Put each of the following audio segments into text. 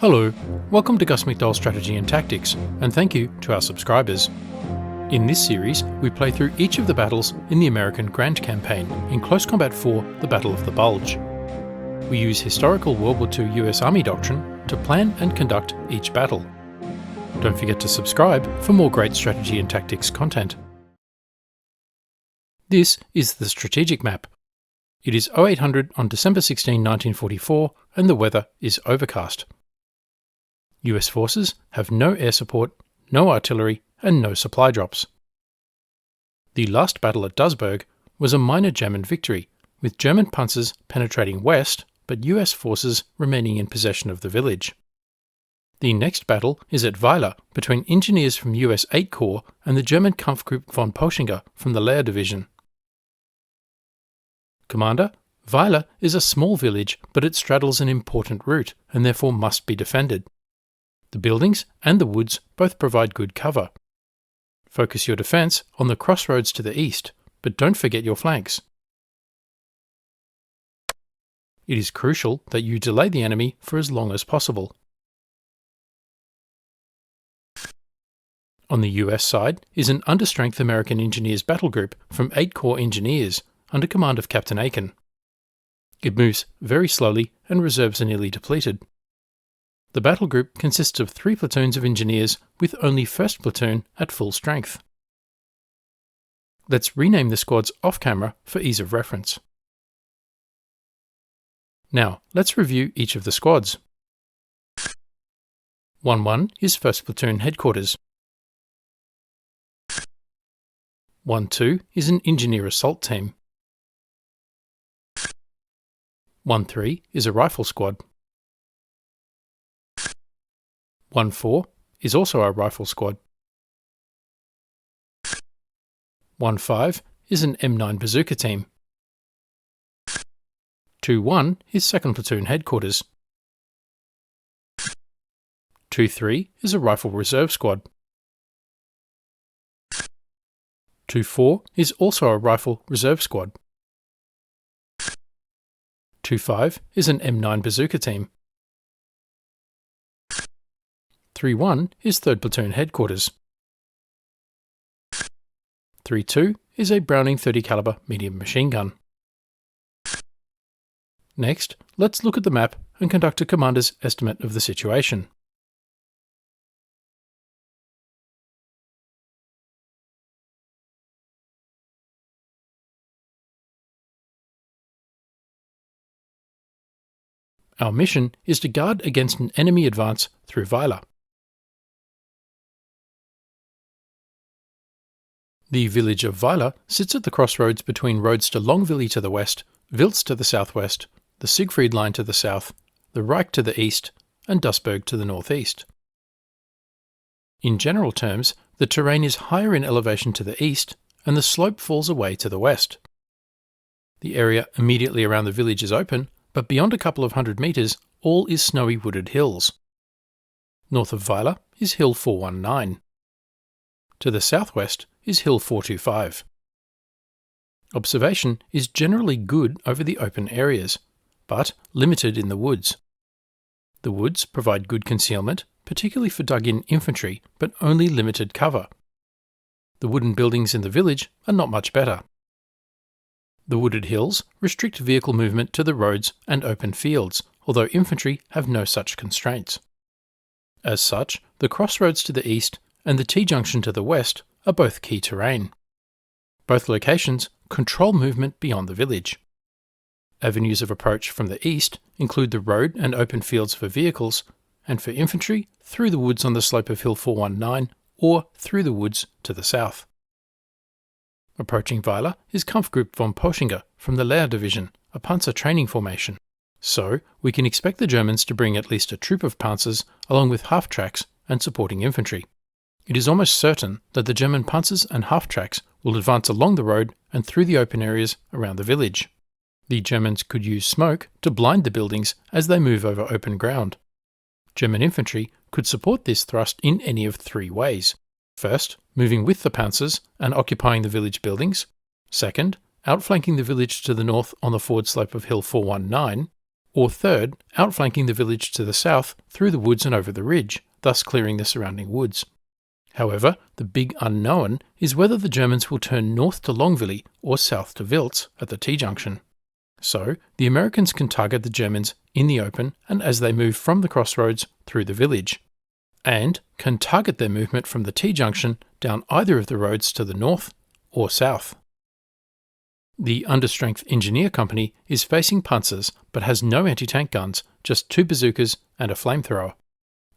Hello, welcome to gusmcdoll Strategy and Tactics, and thank you to our subscribers. In this series, we play through each of the battles in the American Grand Campaign in Close Combat 4, the Battle of the Bulge. We use historical World War II US Army doctrine to plan and conduct each battle. Don't forget to subscribe for more great strategy and tactics content. This is the strategic map. It is 0800 on December 16, 1944, and the weather is overcast. US forces have no air support, no artillery, and no supply drops. The last battle at Duisburg was a minor German victory, with German panzers penetrating west, but US forces remaining in possession of the village. The next battle is at Weiler between engineers from US VIII Corps and the German Kampfgruppe von Poschinger from the Lehr division. Commander, Weiler is a small village, but it straddles an important route and therefore must be defended. The buildings and the woods both provide good cover. Focus your defence on the crossroads to the east, but don't forget your flanks. It is crucial that you delay the enemy for as long as possible. On the US side is an understrength American Engineers battle group from VIII Corps Engineers under command of Captain Aiken. It moves very slowly and reserves are nearly depleted. The battle group consists of 3 platoons of engineers with only 1st platoon at full strength. Let's rename the squads off-camera for ease of reference. Now, let's review each of the squads. 1-1 is 1st Platoon Headquarters. 1-2 is an Engineer Assault Team. 1-3 is a Rifle Squad. 1-4 is also a Rifle Squad. 1-5 is an M9 Bazooka Team. 2-1 is 2nd Platoon Headquarters. 2-3 is a Rifle Reserve Squad. 2-4 is also a Rifle Reserve Squad. 2-5 is an M9 Bazooka Team. 3-1 is 3rd Platoon Headquarters. 3-2 is a Browning 30 caliber medium machine gun. Next, let's look at the map and conduct a commander's estimate of the situation. Our mission is to guard against an enemy advance through Weiler. The village of Weiler sits at the crossroads between roads to Longvilly to the west, Wiltz to the southwest, the Siegfried Line to the south, the Reich to the east, and Duisburg to the northeast. In general terms, the terrain is higher in elevation to the east, and the slope falls away to the west. The area immediately around the village is open, but beyond a couple of 100 metres, all is snowy wooded hills. North of Weiler is Hill 419. To the southwest is Hill 425. Observation is generally good over the open areas, but limited in the woods. The woods provide good concealment, particularly for dug-in infantry, but only limited cover. The wooden buildings in the village are not much better. The wooded hills restrict vehicle movement to the roads and open fields, although infantry have no such constraints. As such, the crossroads to the east and the T-junction to the west are both key terrain. Both locations control movement beyond the village. Avenues of approach from the east include the road and open fields for vehicles, and for infantry, through the woods on the slope of Hill 419 or through the woods to the south. Approaching Weiler is Kampfgruppe von Poschinger from the Lehr division, a panzer training formation. So, we can expect the Germans to bring at least a troop of panzers along with half-tracks and supporting infantry. It is almost certain that the German panzers and half-tracks will advance along the road and through the open areas around the village. The Germans could use smoke to blind the buildings as they move over open ground. German infantry could support this thrust in any of 3 ways. First, moving with the panzers and occupying the village buildings. Second, outflanking the village to the north on the forward slope of Hill 419. or third, outflanking the village to the south through the woods and over the ridge, thus clearing the surrounding woods. However, the big unknown is whether the Germans will turn north to Longville or south to Wiltz at the T-junction. So, the Americans can target the Germans in the open and as they move from the crossroads through the village, and can target their movement from the T-junction down either of the roads to the north or south. The Understrength Engineer Company is facing panzers but has no anti-tank guns, just 2 bazookas and a flamethrower.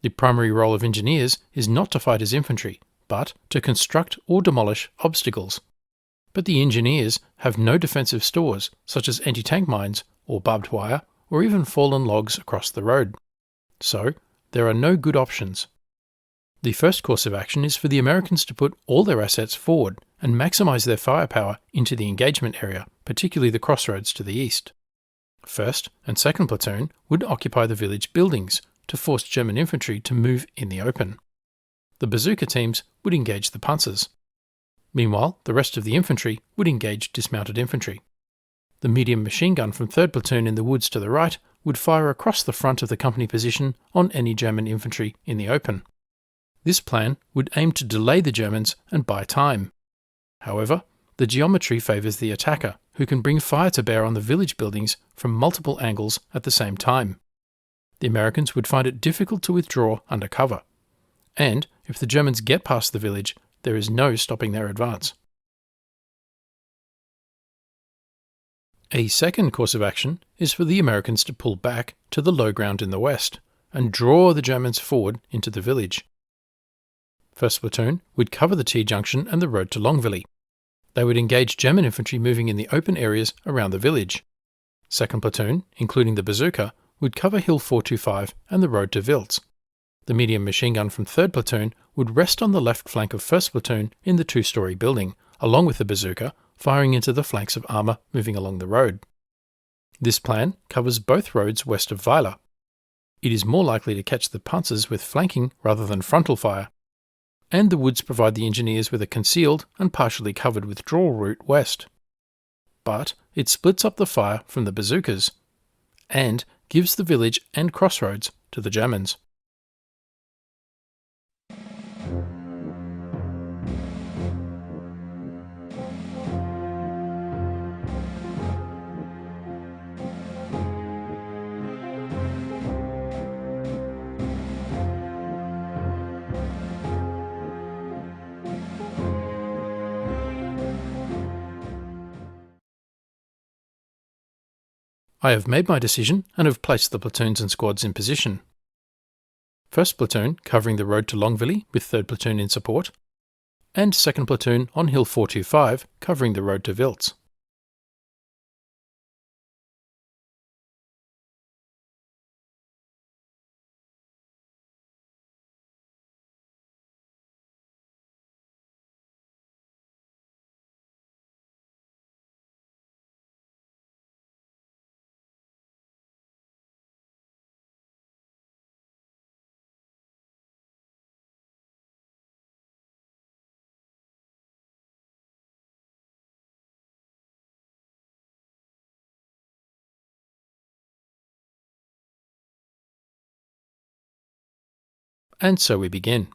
The primary role of engineers is not to fight as infantry, but to construct or demolish obstacles. But the engineers have no defensive stores, such as anti-tank mines or barbed wire, or even fallen logs across the road. So, there are no good options. The first course of action is for the Americans to put all their assets forward and maximise their firepower into the engagement area, particularly the crossroads to the east. 1st and 2nd Platoon would occupy the village buildings to force German infantry to move in the open. The bazooka teams would engage the panzers. Meanwhile, the rest of the infantry would engage dismounted infantry. The medium machine gun from 3rd Platoon in the woods to the right would fire across the front of the company position on any German infantry in the open. This plan would aim to delay the Germans and buy time. However, the geometry favours the attacker, who can bring fire to bear on the village buildings from multiple angles at the same time. The Americans would find it difficult to withdraw under cover. And if the Germans get past the village, there is no stopping their advance. A second course of action is for the Americans to pull back to the low ground in the west and draw the Germans forward into the village. 1st Platoon would cover the T-junction and the road to Longville. They would engage German infantry moving in the open areas around the village. 2nd Platoon, including the bazooka, would cover Hill 425 and the road to Wiltz. The medium machine gun from 3rd Platoon would rest on the left flank of 1st Platoon in the 2-storey building, along with the bazooka, firing into the flanks of armour moving along the road. This plan covers both roads west of Weiler. It is more likely to catch the panzers with flanking rather than frontal fire. And the woods provide the engineers with a concealed and partially covered withdrawal route west. But it splits up the fire from the bazookas, and gives the village and crossroads to the Germans. I have made my decision and have placed the platoons and squads in position. 1st Platoon covering the road to Longville with 3rd Platoon in support, and 2nd Platoon on Hill 425 covering the road to Wiltz. And so we begin.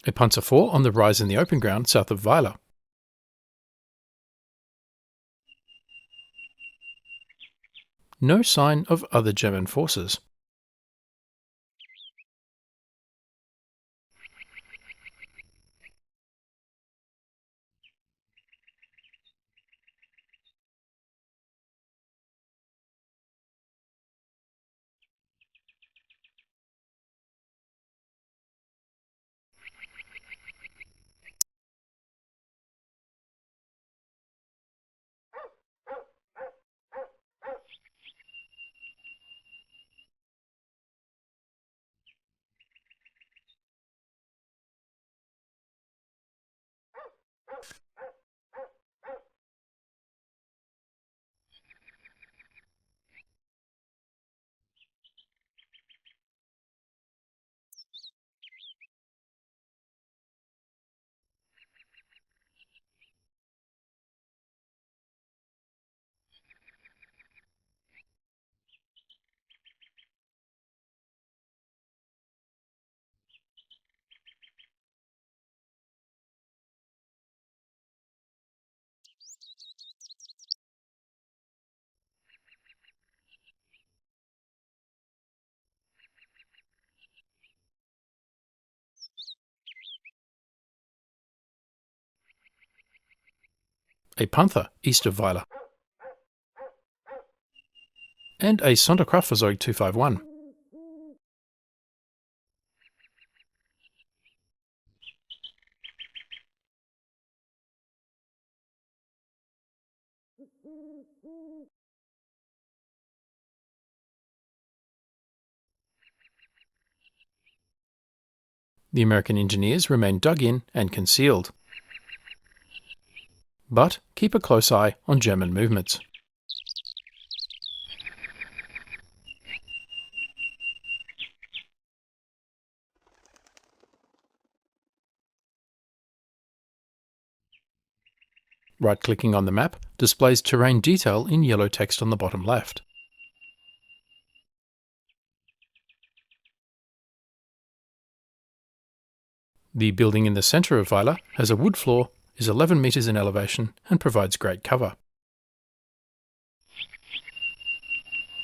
A Panzer IV on the rise in the open ground south of Weiler. No sign of other German forces. a Panther east of Weiler, and a Sonderkraftfahrzeug 251. The American engineers remain dug in and concealed, but keep a close eye on German movements. Right-clicking on the map displays terrain detail in yellow text on the bottom left. The building in the centre of Weiler has a wood floor, is 11 metres in elevation and provides great cover.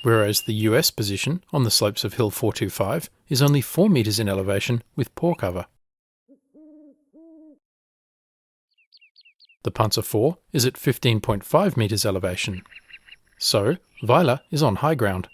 Whereas the US position on the slopes of Hill 425 is only 4 metres in elevation with poor cover. The Panzer IV is at 15.5 metres elevation, so Weiler is on high ground.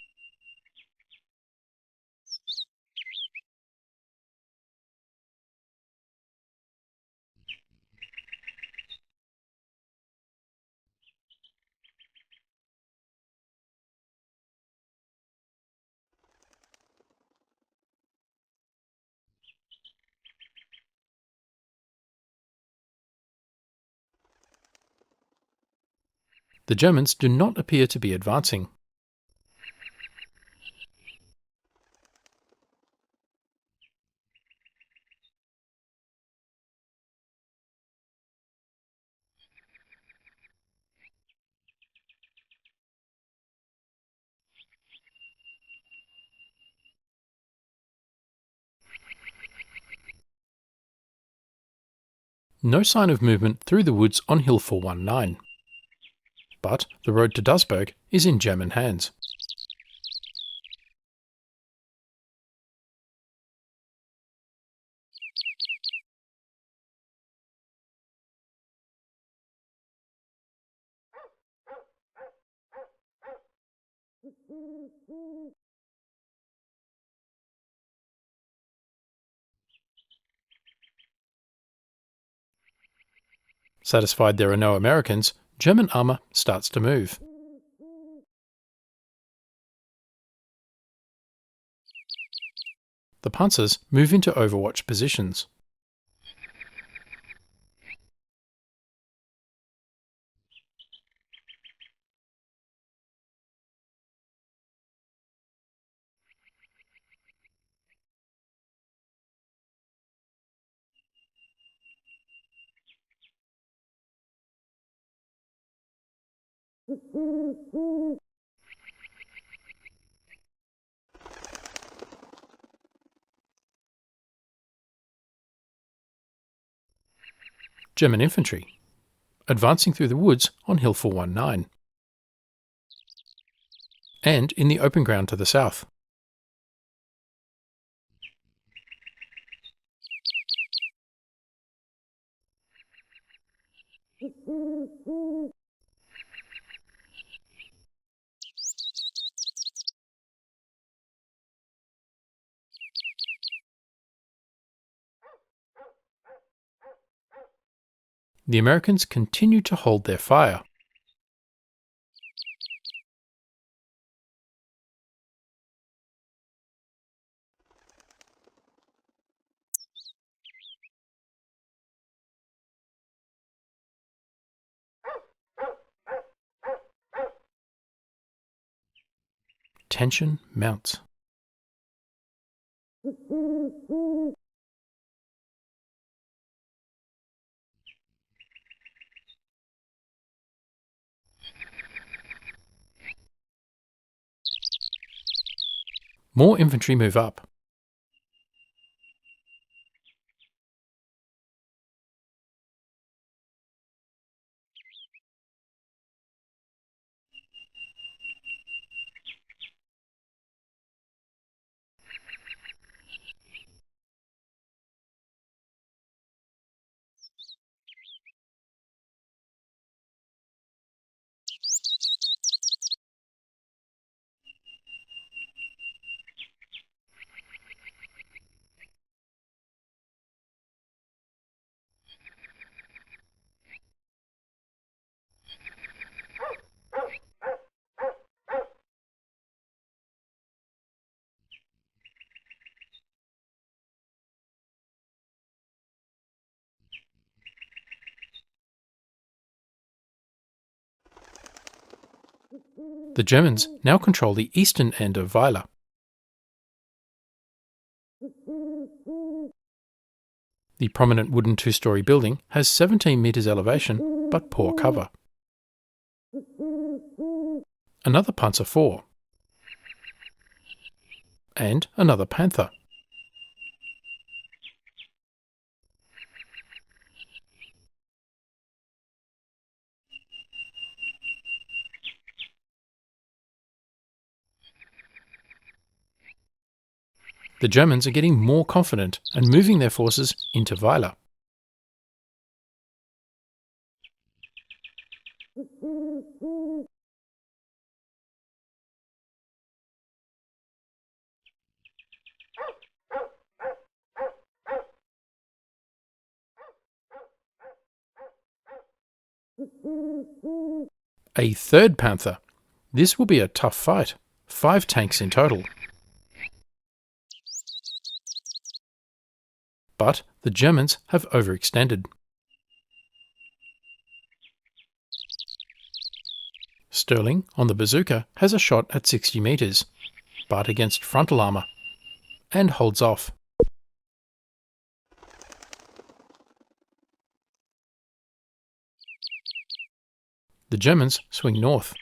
The Germans do not appear to be advancing. No sign of movement through the woods on Hill 419. But the road to Duisburg is in German hands. Satisfied there are no Americans, German armour starts to move. The Panzers move into overwatch positions. German infantry, advancing through the woods on Hill 419, and in the open ground to the south. The Americans continue to hold their fire. Tension mounts. More infantry move up. The Germans now control the eastern end of Weiler. The prominent wooden two-storey building has 17 metres elevation, but poor cover. Another Panzer IV. And another Panther. The Germans are getting more confident and moving their forces into Weiler. A third Panther. This will be a tough fight. 5 tanks in total. But the Germans have overextended. Sterling, on the bazooka, has a shot at 60 metres, but against frontal armour, and holds off. The Germans swing north.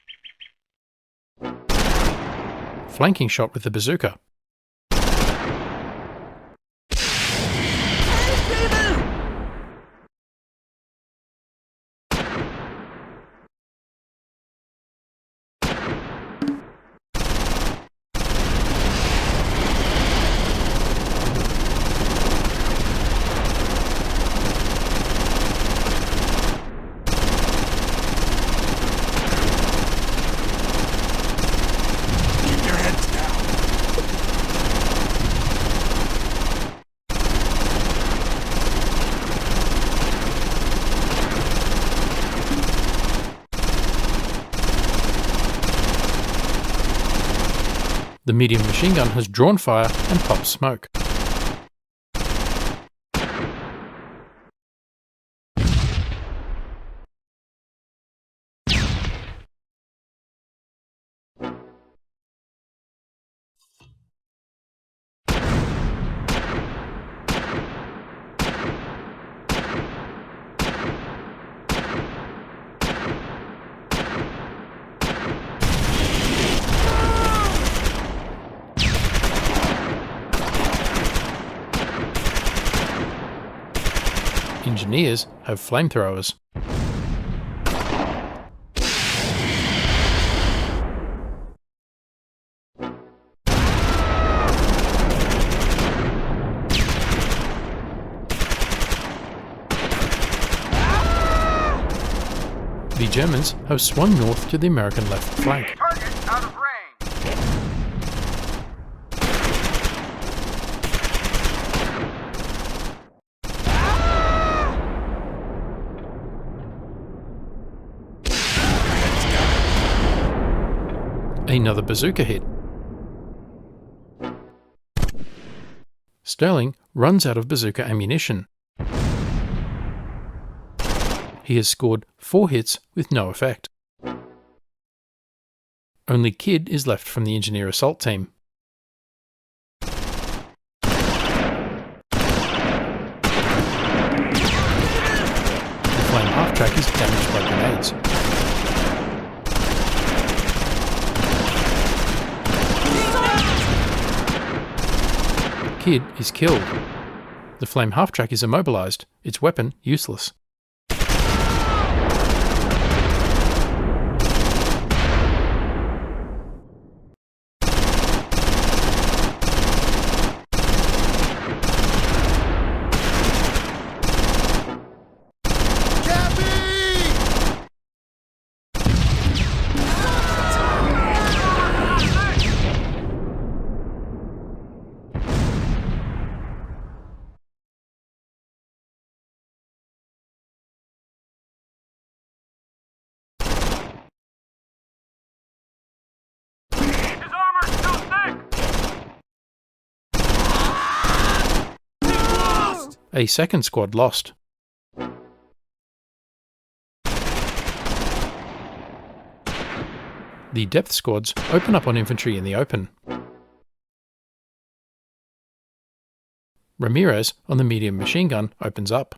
Flanking shot with the bazooka. The medium machine gun has drawn fire and popped smoke. Engineers have flamethrowers. The Germans have swung north to the American left flank. Target out of range. Another bazooka hit. Sterling runs out of bazooka ammunition. He has scored 4 hits with no effect. Only Kidd is left from the engineer assault team. The flame half-track is damaged by grenades. Kidd is killed. The flame half-track is immobilized, its weapon useless. A second squad lost. The The depth squads open up on infantry in the open. Ramirez on the medium machine gun opens up.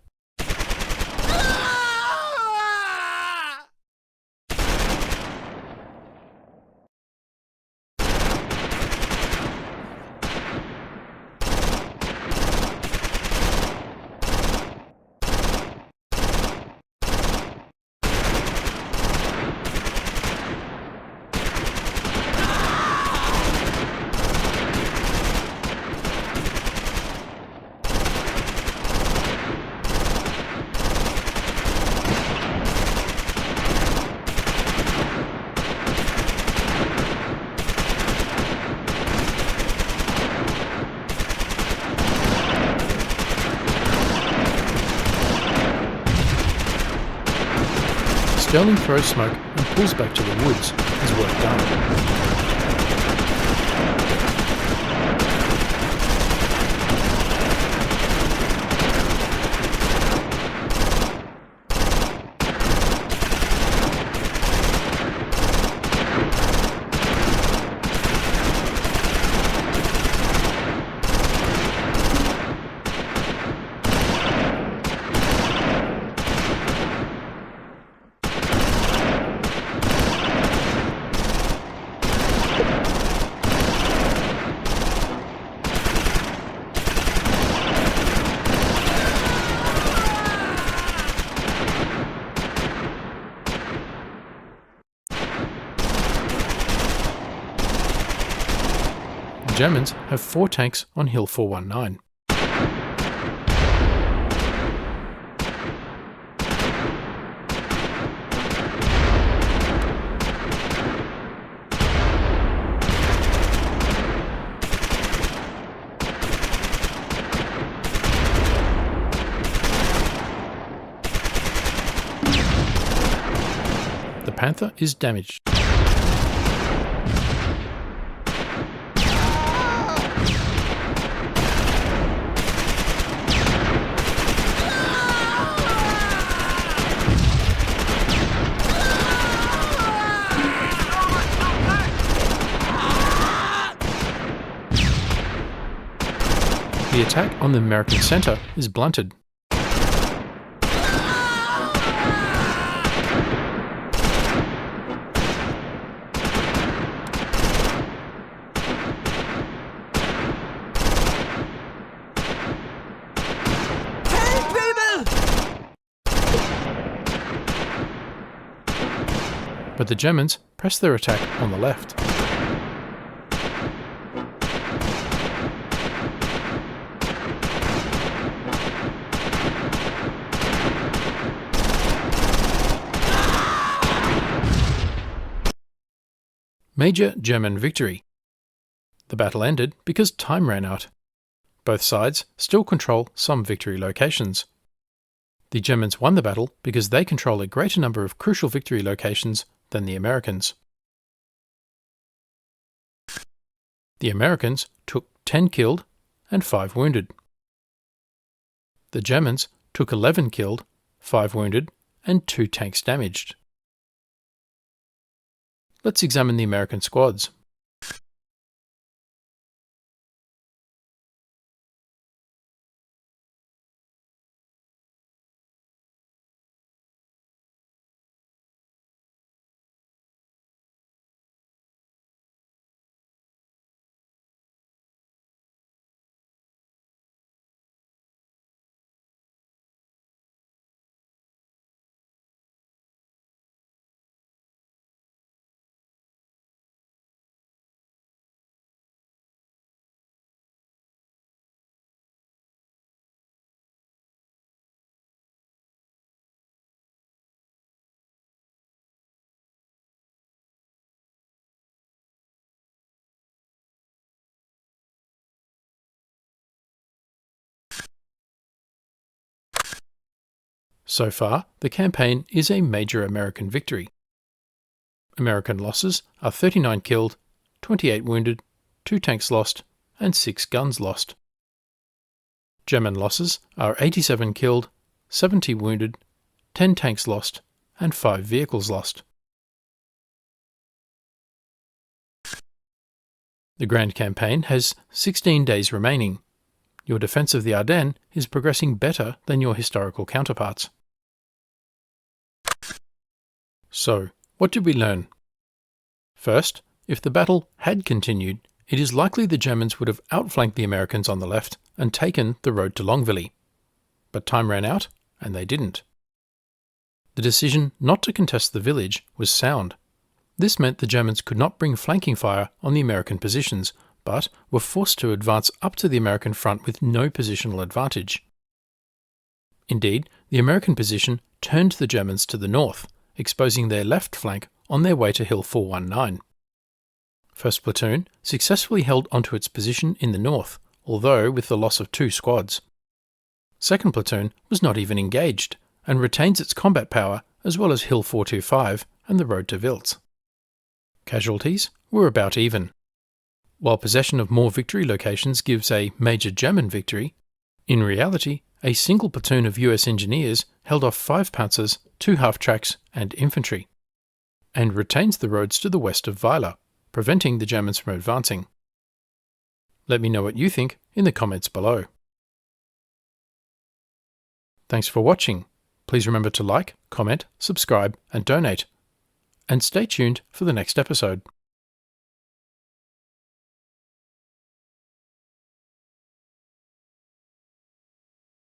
Sterling throws smoke and pulls back to the woods. His work done. The Germans have 4 tanks on Hill 419. The Panther is damaged. The attack on the American center is blunted. But the Germans press their attack on the left. Major German victory. The battle ended because time ran out. Both sides still control some victory locations. The Germans won the battle because they control a greater number of crucial victory locations than the Americans. The Americans took 10 killed and 5 wounded. The Germans took 11 killed, 5 wounded, and 2 tanks damaged. Let's examine the American squads. So far, the campaign is a major American victory. American losses are 39 killed, 28 wounded, 2 tanks lost, and 6 guns lost. German losses are 87 killed, 70 wounded, 10 tanks lost, and 5 vehicles lost. The Grand Campaign has 16 days remaining. Your defence of the Ardennes is progressing better than your historical counterparts. So, what did we learn? First, if the battle had continued, it is likely the Germans would have outflanked the Americans on the left and taken the road to Longville. But time ran out, and they didn't. The decision not to contest the village was sound. This meant the Germans could not bring flanking fire on the American positions, but were forced to advance up to the American front with no positional advantage. Indeed, the American position turned the Germans to the north, exposing their left flank on their way to Hill 419. 1st Platoon successfully held onto its position in the north, although with the loss of 2 squads. 2nd Platoon was not even engaged, and retains its combat power as well as Hill 425 and the road to Wiltz. Casualties were about even. While possession of more victory locations gives a major German victory, in reality, a single platoon of US engineers held off 5 panzers, 2 half-tracks and infantry, and retains the roads to the west of Weiler, preventing the Germans from advancing. Let me know what you think in the comments below. Thanks for watching. Please remember to like, comment, subscribe and donate. And stay tuned for the next episode.